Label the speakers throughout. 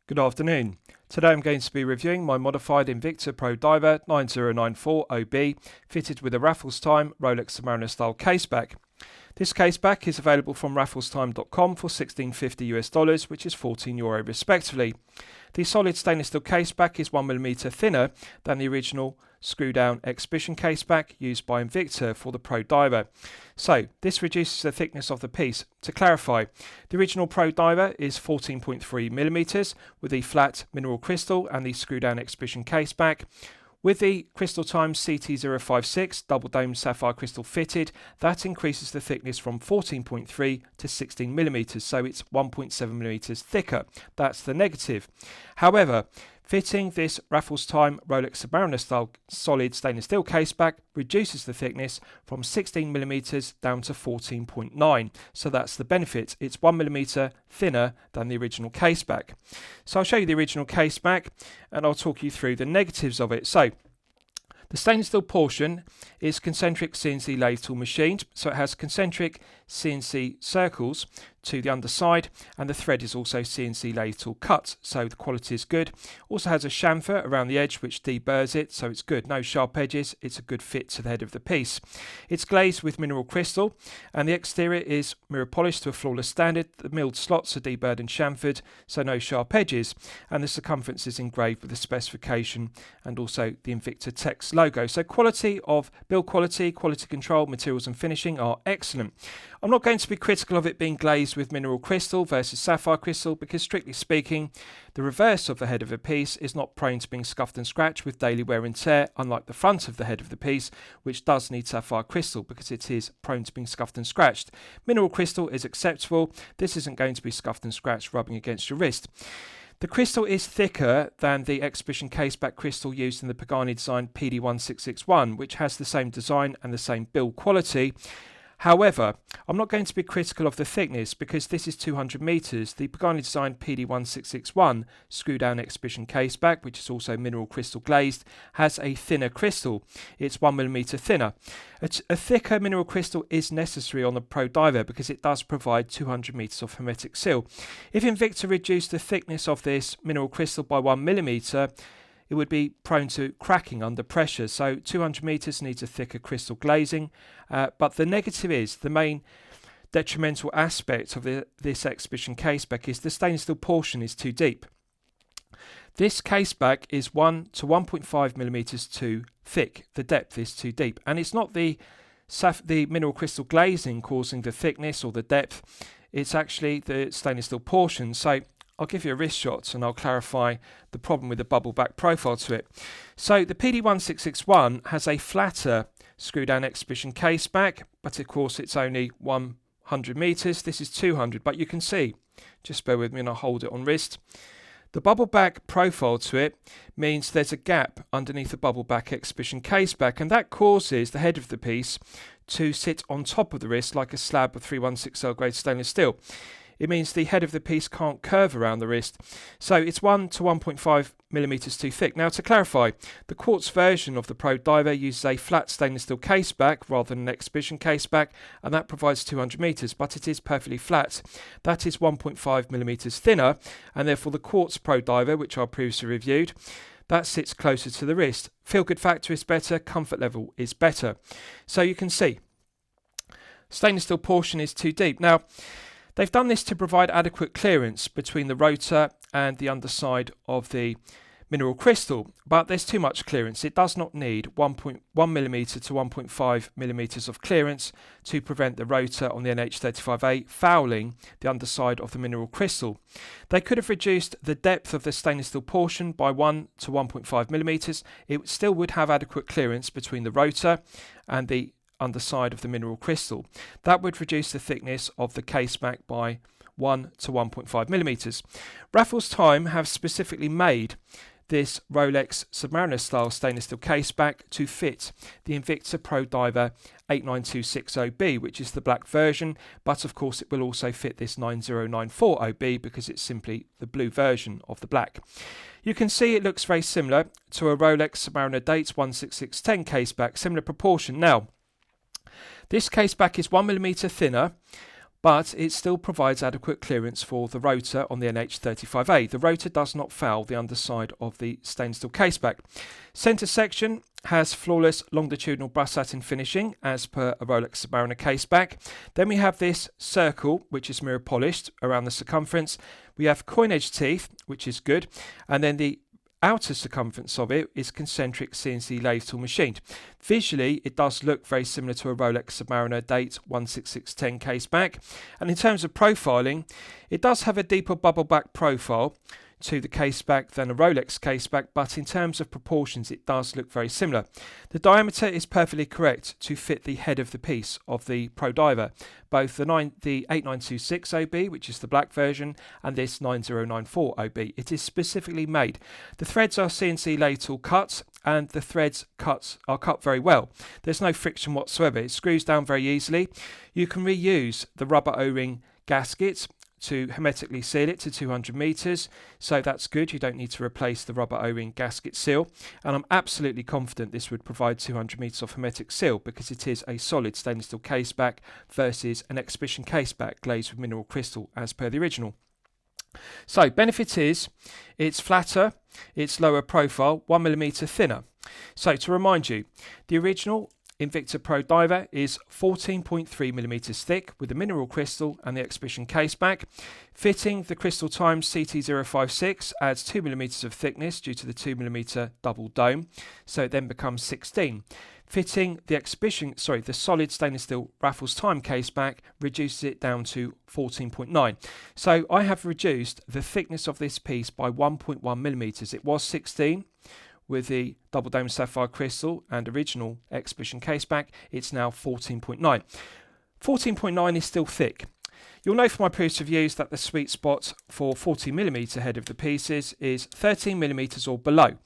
Speaker 1: Good afternoon. Today I'm going to be reviewing my modified Invicta Pro Diver 9094 OB fitted with a Raffles Time Rolex Submariner style caseback. This caseback is available from rafflestime.com for $16.50 which is €14 respectively. The solid stainless steel caseback is 1mm thinner than the original screw down exhibition caseback used by Invicta for the Pro Diver. So this reduces the thickness of the piece. To clarify, the original Pro Diver is 14.3mm with the flat mineral crystal and the screw down exhibition caseback. With the Crystal Times CT056 double dome sapphire crystal fitted, that increases the thickness from 14.3 to 16mm, so it's 1.7mm thicker. That's the negative. However, fitting this Raffles Time Rolex Submariner style solid stainless steel caseback reduces the thickness from 16mm down to 14.9. So that's the benefit. It's 1mm thinner than the original caseback. So I'll show you the original caseback and I'll talk you through the negatives of it. So the stainless steel portion is concentric CNC lathe tool machined, so it has concentric CNC circles to the underside, and the thread is also CNC lathe tool cut, so the quality is good. Also has a chamfer around the edge which deburrs it, so it's good. No sharp edges, it's a good fit to the head of the piece. It's glazed with mineral crystal, and the exterior is mirror polished to a flawless standard. The milled slots are deburred and chamfered, so no sharp edges, and the circumference is engraved with the specification and also the Invicta text logo. So quality of build quality, quality control, materials and finishing are excellent. I'm not going to be critical of it being glazed with mineral crystal versus sapphire crystal because strictly speaking, the reverse of the head of a piece is not prone to being scuffed and scratched with daily wear and tear, unlike the front of the head of the piece, which does need sapphire crystal because it is prone to being scuffed and scratched. Mineral crystal is acceptable. This isn't going to be scuffed and scratched rubbing against your wrist. The crystal is thicker than the exhibition caseback crystal used in the Pagani design PD1661, which has the same design and the same build quality. However, I'm not going to be critical of the thickness because this is 200 meters. The Pagani design PD1661 screw down exhibition caseback, which is also mineral crystal glazed, has a thinner crystal. It's 1mm thinner. A thicker mineral crystal is necessary on the Pro Diver because it does provide 200 meters of hermetic seal. If Invicta reduced the thickness of this mineral crystal by 1mm, it would be prone to cracking under pressure. So 200 meters needs a thicker crystal glazing. But the negative is, the main detrimental aspect of this exhibition caseback is the stainless steel portion is too deep. This caseback is 1 to 1.5 millimeters too thick. The depth is too deep. And it's not the mineral crystal glazing causing the thickness or the depth. It's actually the stainless steel portion. So I'll give you a wrist shot and I'll clarify the problem with the bubble back profile to it. So the PD1661 has a flatter screw down exhibition caseback, but of course it's only 100 meters. This is 200, but you can see, just bear with me and I'll hold it on wrist. The bubble back profile to it means there's a gap underneath the bubble back exhibition caseback, and that causes the head of the piece to sit on top of the wrist like a slab of 316L grade stainless steel. It means the head of the piece can't curve around the wrist. So it's 1 to 1.5 millimeters too thick. Now to clarify, the quartz version of the Pro Diver uses a flat stainless steel caseback rather than an exhibition caseback, and that provides 200 meters, but it is perfectly flat. That is 1.5 millimeters thinner, and therefore the quartz Pro Diver, which I previously reviewed, that sits closer to the wrist. Feel good factor is better, comfort level is better. So you can see, stainless steel portion is too deep. Now, they've done this to provide adequate clearance between the rotor and the underside of the mineral crystal, but there's too much clearance. It does not need 1.1mm to 1.5mm of clearance to prevent the rotor on the NH35A fouling the underside of the mineral crystal. They could have reduced the depth of the stainless steel portion by 1 to 1.5mm. It still would have adequate clearance between the rotor and the underside of the mineral crystal. That would reduce the thickness of the caseback by 1 to 1.5 millimeters. Raffles Time have specifically made this Rolex Submariner style stainless steel caseback to fit the Invicta Pro Diver 8926OB, which is the black version, but of course it will also fit this 9094OB because it's simply the blue version of the black. You can see it looks very similar to a Rolex Submariner Dates 16610 caseback, similar proportion. Now, this caseback is 1mm thinner, but it still provides adequate clearance for the rotor on the NH35A. The rotor does not foul the underside of the stainless steel caseback. Centre section has flawless longitudinal brushed satin finishing as per a Rolex Submariner caseback. Then we have this circle which is mirror polished around the circumference. We have coin edge teeth, which is good, and then the outer circumference of it is concentric CNC lathe tool machined. Visually, it does look very similar to a Rolex Submariner date 16610 caseback, and in terms of profiling, it does have a deeper bubble back profile to the caseback than a Rolex caseback, but in terms of proportions it does look very similar. The diameter is perfectly correct to fit the head of the piece of the Pro Diver, both the 8926 OB, which is the black version, and this 9094 OB. It is specifically made. The threads are CNC lathe tool cut, and the threads are cut very well. There's no friction whatsoever. It screws down very easily. You can reuse the rubber O-ring gaskets to hermetically seal it to 200 meters, so that's good. You don't need to replace the rubber O-ring gasket seal, and I'm absolutely confident this would provide 200 meters of hermetic seal because it is a solid stainless steel caseback versus an exhibition caseback glazed with mineral crystal as per the original. So benefit is it's flatter, it's lower profile, 1mm thinner. So to remind you, the original Invicta Pro Diver is 14.3mm thick with the mineral crystal and the exhibition caseback. Fitting the Crystal Times CT056 adds 2mm of thickness due to the 2mm double dome, so it then becomes 16. Fitting the solid stainless steel Raffles Time caseback reduces it down to 14.9. So I have reduced the thickness of this piece by 1.1mm. It was 16 with the double dome sapphire crystal and original exhibition caseback. It's now 14.9. 14.9 is still thick. You'll know from my previous reviews that the sweet spot for 40mm head of the pieces is 13mm or below.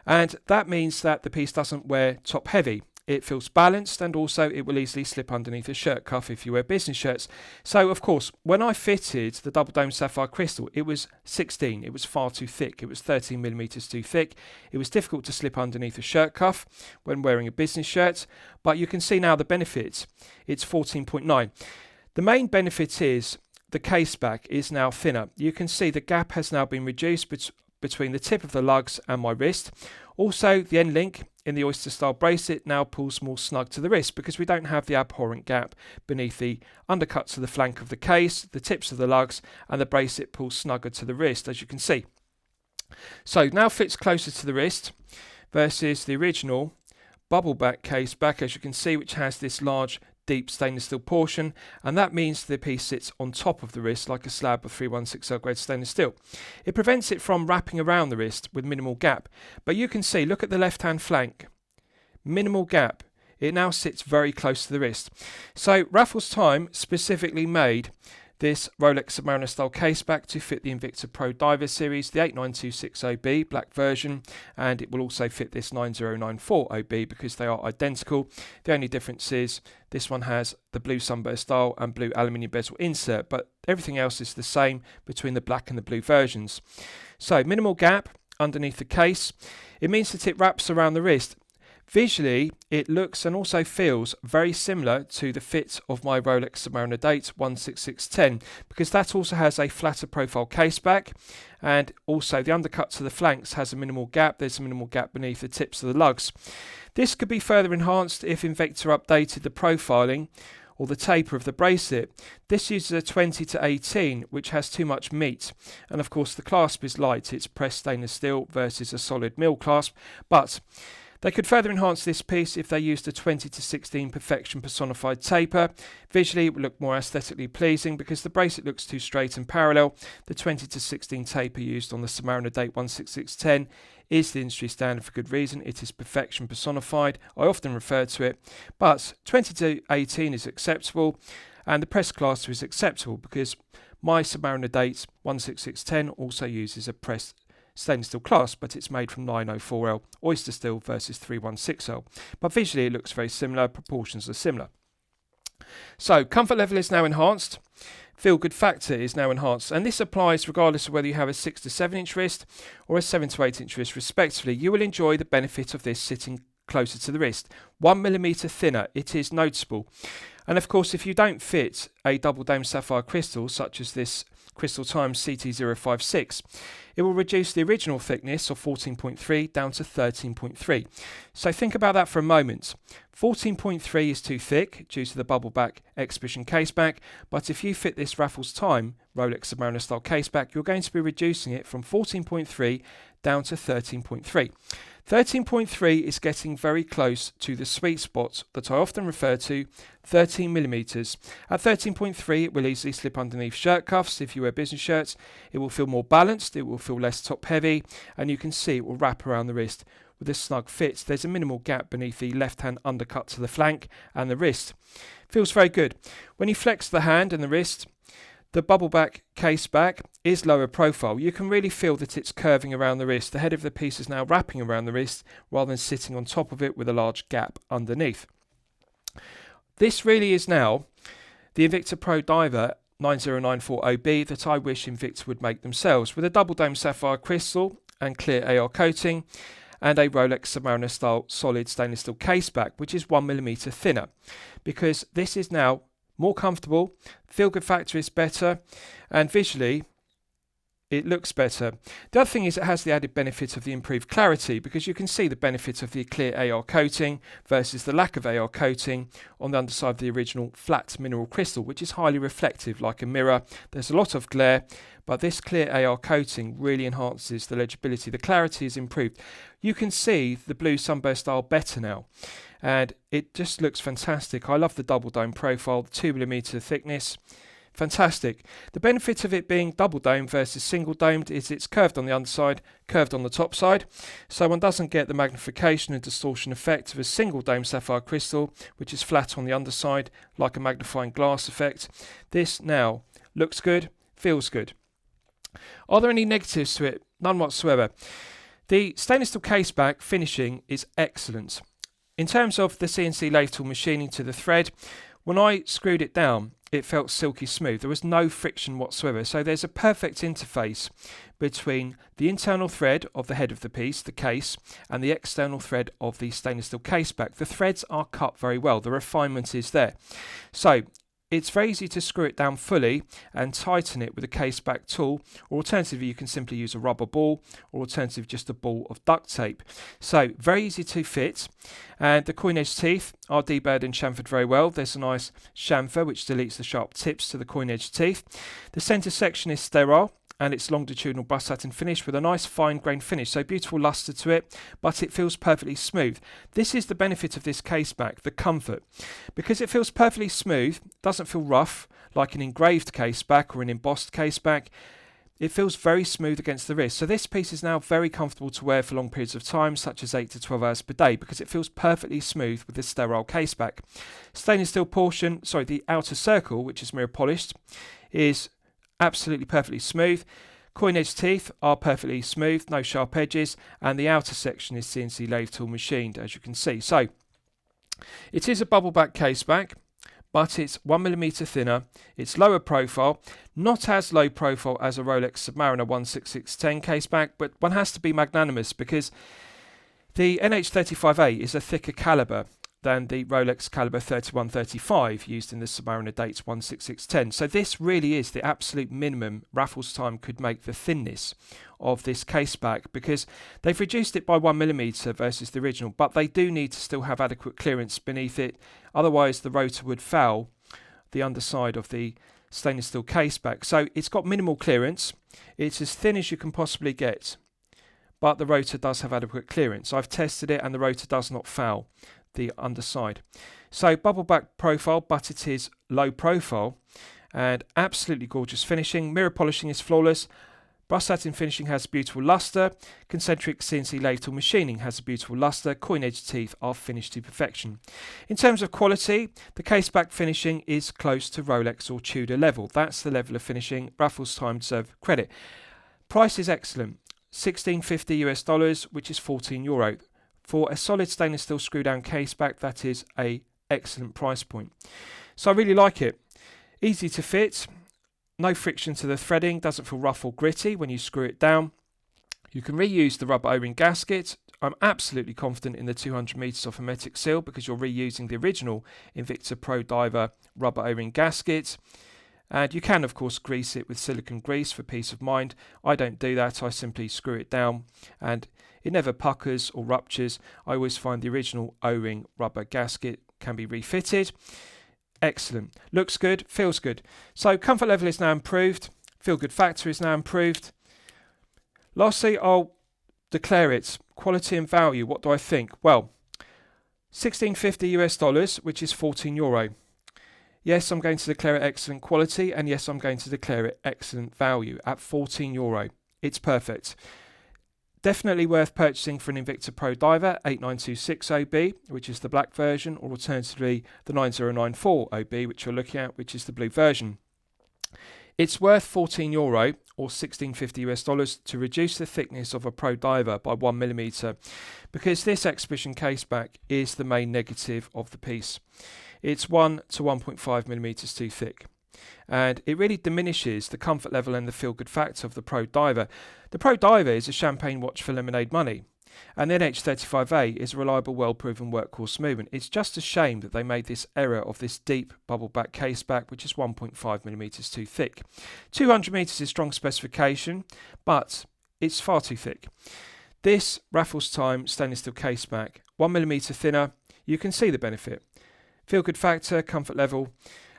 Speaker 1: And that means that the piece doesn't wear top heavy. It feels balanced, and also it will easily slip underneath a shirt cuff if you wear business shirts. So of course, when I fitted the double dome sapphire crystal, it was 16. It was far too thick. It was 13mm too thick. It was difficult to slip underneath a shirt cuff when wearing a business shirt, but you can see now the benefits. It's 14.9. The main benefit is the caseback is now thinner. You can see the gap has now been reduced between the tip of the lugs and my wrist. Also, the end link in the oyster style bracelet now pulls more snug to the wrist because we don't have the abhorrent gap beneath the undercuts of the flank of the case, the tips of the lugs, and the bracelet pulls snugger to the wrist, as you can see. So now fits closer to the wrist versus the original bubble back case back, as you can see, which has this large deep stainless steel portion, and that means the piece sits on top of the wrist like a slab of 316L grade stainless steel. It prevents it from wrapping around the wrist with minimal gap, but you can see, look at the left hand flank, minimal gap. It now sits very close to the wrist. So Raffles Time specifically made this Rolex Submariner style caseback to fit the Invicta Pro Diver series, the 8926 OB black version, and it will also fit this 9094 OB because they are identical. The only difference is this one has the blue sunburst style and blue aluminium bezel insert, but everything else is the same between the black and the blue versions. So minimal gap underneath the case. It means that it wraps around the wrist. Visually, it looks and also feels very similar to the fit of my Rolex Submariner date 16610 because that also has a flatter profile caseback, and also the undercut to the flanks has a minimal gap. There's a minimal gap beneath the tips of the lugs. This could be further enhanced if Invicta updated the profiling or the taper of the bracelet. This uses a 20 to 18, which has too much meat, and of course the clasp is light. It's pressed stainless steel versus a solid mill clasp, but they could further enhance this piece if they used a 20 to 16 perfection personified taper. Visually it would look more aesthetically pleasing because the bracelet looks too straight and parallel. The 20 to 16 taper used on the Submariner date 16610 is the industry standard for good reason. It is perfection personified. I often refer to it, but 20 to 18 is acceptable, and the press clasp is acceptable because my Submariner date 16610 also uses a pressed stainless steel clasp, but it's made from 904L oyster steel versus 316L. But visually it looks very similar, proportions are similar. So comfort level is now enhanced, feel good factor is now enhanced, and this applies regardless of whether you have a 6 to 7 inch wrist or a 7 to 8 inch wrist respectively. You will enjoy the benefit of this sitting closer to the wrist. 1mm thinner, it is noticeable. And of course, if you don't fit a double dome sapphire crystal, such as this Crystal Times CT056, it will reduce the original thickness of 14.3 down to 13.3. So think about that for a moment. 14.3 is too thick due to the bubble back exhibition caseback, but if you fit this Raffles Time Rolex Submariner style caseback, you're going to be reducing it from 14.3 down to 13.3. 13.3 is getting very close to the sweet spot that I often refer to, 13mm. At 13.3 it will easily slip underneath shirt cuffs if you wear business shirts. It will feel more balanced, it will feel less top heavy, and you can see it will wrap around the wrist with a snug fit. There's a minimal gap beneath the left hand undercut to the flank and the wrist. Feels very good. When you flex the hand and the wrist, the bubble back case back is lower profile. You can really feel that it's curving around the wrist. The head of the piece is now wrapping around the wrist rather than sitting on top of it with a large gap underneath. This really is now the Invicta Pro Diver 9094OB that I wish Invicta would make themselves, with a double dome sapphire crystal and clear AR coating and a Rolex Submariner style solid stainless steel case back, which is 1mm thinner, because this is now more comfortable, feel good factor is better, and visually it looks better. The other thing is it has the added benefit of the improved clarity, because you can see the benefit of the clear AR coating versus the lack of AR coating on the underside of the original flat mineral crystal, which is highly reflective like a mirror. There's a lot of glare, but this clear AR coating really enhances the legibility. The clarity is improved. You can see the blue sunburst style better now, and it just looks fantastic. I love the double dome profile, the 2mm thickness. Fantastic. The benefit of it being double domed versus single domed is it's curved on the underside, curved on the top side, so one doesn't get the magnification and distortion effect of a single dome sapphire crystal, which is flat on the underside like a magnifying glass effect. This now looks good, feels good. Are there any negatives to it? None whatsoever. The stainless steel case back finishing is excellent. In terms of the CNC lathe tool machining to the thread, when I screwed it down, it felt silky smooth. There was no friction whatsoever. So there's a perfect interface between the internal thread of the head of the piece, the case, and the external thread of the stainless steel case back. The threads are cut very well. The refinement is there. So it's very easy to screw it down fully and tighten it with a case back tool, or alternatively you can simply use a rubber ball, or alternatively just a ball of duct tape. So very easy to fit, and the coin edge teeth are deburred and chamfered very well. There's a nice chamfer which deletes the sharp tips to the coin edge teeth. The centre section is sterile, and it's longitudinal brushed satin finish with a nice fine grained finish, so beautiful luster to it, but it feels perfectly smooth. This is the benefit of this case back, the comfort. Because it feels perfectly smooth, doesn't feel rough like an engraved case back or an embossed case back. It feels very smooth against the wrist. So this piece is now very comfortable to wear for long periods of time, such as 8 to 12 hours per day, because it feels perfectly smooth with this sterile case back. Stainless steel portion, the outer circle, which is mirror polished, is absolutely perfectly smooth. Coin edge teeth are perfectly smooth, no sharp edges, and the outer section is CNC lathe tool machined, as you can see. So it is a bubble back case back, but it's 1mm thinner. It's lower profile, not as low profile as a Rolex Submariner 16610 case back, but one has to be magnanimous because the NH35A is a thicker caliber than the Rolex caliber 3135 used in the Submariner dates 16610. So this really is the absolute minimum Raffles Time could make the thinness of this case back, because they've reduced it by 1mm versus the original, but they do need to still have adequate clearance beneath it, otherwise the rotor would foul the underside of the stainless steel case back. So it's got minimal clearance, it's as thin as you can possibly get, but the rotor does have adequate clearance. I've tested it and the rotor does not foul the underside. So bubble back profile, but it is low profile, and absolutely gorgeous finishing. Mirror polishing is flawless. Brushed satin finishing has beautiful luster. Concentric CNC lathe tool machining has a beautiful luster. Coin edge teeth are finished to perfection. In terms of quality, the case back finishing is close to Rolex or Tudor level. That's the level of finishing Raffles Time deserve credit. Price is excellent, $16.50 US, which is €14. For a solid stainless steel screw down case back, that is a excellent price point. So I really like it. Easy to fit, no friction to the threading, doesn't feel rough or gritty when you screw it down. You can reuse the rubber O-ring gasket I'm absolutely confident in the 200 metres of hermetic seal because you're reusing the original Invicta Pro Diver rubber O-ring gasket. And you can, of course, grease it with silicone grease for peace of mind. I don't do that. I simply screw it down and it never puckers or ruptures. I always find the original O-ring rubber gasket can be refitted. Excellent. Looks good, feels good. So comfort level is now improved. Feel good factor is now improved. Lastly, I'll declare it. Quality and value. What do I think? Well, $16.50 US, which is €14. Yes, I'm going to declare it excellent quality, and yes, I'm going to declare it excellent value at €14. It's perfect. Definitely worth purchasing for an Invicta Pro Diver 8926 OB, which is the black version, or alternatively the 9094 OB, which you're looking at, which is the blue version. It's worth €14 or $16.50 US to reduce the thickness of a Pro Diver by 1mm, because this exhibition caseback is the main negative of the piece. It's 1 to 1.5mm too thick, and it really diminishes the comfort level and the feel-good factor of the Pro Diver. The Pro Diver is a champagne watch for lemonade money, and the NH35A is a reliable, well-proven workhorse movement. It's just a shame that they made this error of this deep bubble-back caseback, which is 1.5mm too thick. 200mm is strong specification, but it's far too thick. This Raffles Time stainless steel caseback, 1mm thinner, you can see the benefit. Feel good factor, comfort level,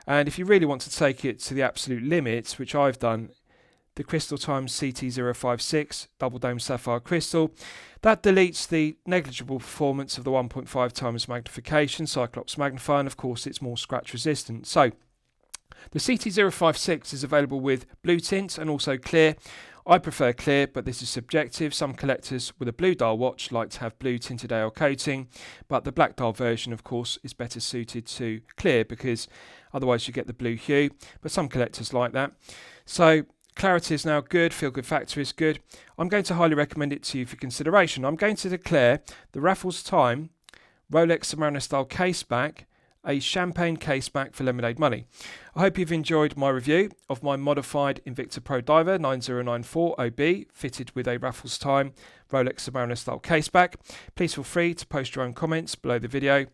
Speaker 1: and if you really want to take it to the absolute limits, which I've done, the Crystal Times CT056 double dome sapphire crystal, that deletes the negligible performance of the 1.5 times magnification Cyclops magnifier, and of course it's more scratch resistant. So the CT056 is available with blue tint and also clear. I prefer clear, but this is subjective. Some collectors with a blue dial watch like to have blue tinted AL coating, but the black dial version, of course, is better suited to clear because otherwise you get the blue hue, but some collectors like that. So clarity is now good, feel good factor is good. I'm going to highly recommend it to you for consideration. I'm going to declare the Raffles Time Rolex Submariner style caseback a champagne caseback for lemonade money. I hope you've enjoyed my review of my modified Invicta Pro Diver 9094 OB fitted with a Raffles Time Rolex Submariner style caseback. Please feel free to post your own comments below the video.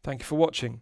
Speaker 1: Thank you for watching.